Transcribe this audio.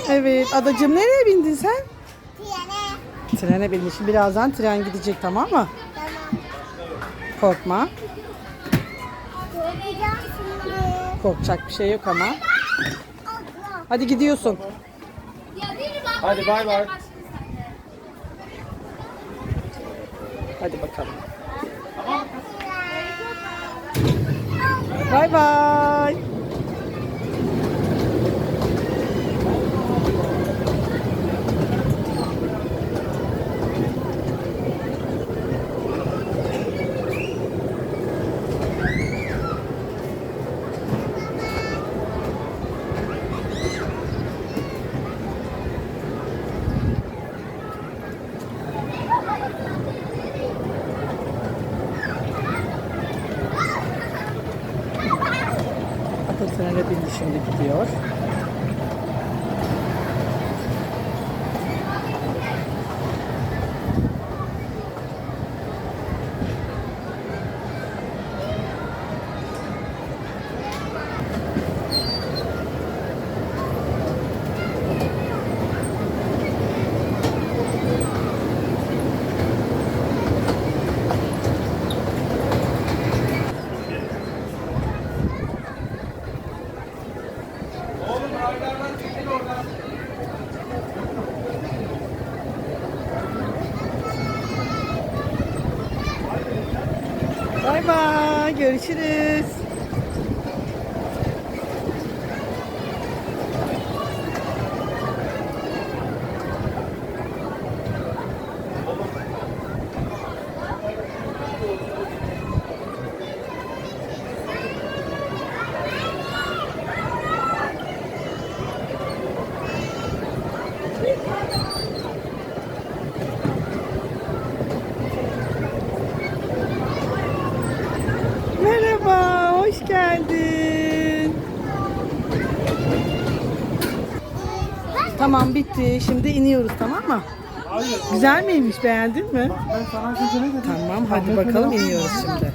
Evet. Adacığım nereye bindin sen? Trene. Trene bindin. Şimdi birazdan tren gidecek, tamam mı? Tamam. Korkma. Korkacağım şimdi. Korkacak bir şey yok ama. Allah. Hadi gidiyorsun. Hadi bay bay. Hadi bakalım. Bay bay. Bakın trene bindi, şimdi gidiyor. Oğlum raylardan çekil oradan. Bay bay. Görüşürüz. Merhaba, hoş geldin. Tamam, bitti. Şimdi iniyoruz, tamam mı? Hayır. Güzel miymiş, beğendin mi? Ben sana az önce ne dedim? Tamam, hadi bakalım, iniyoruz şimdi.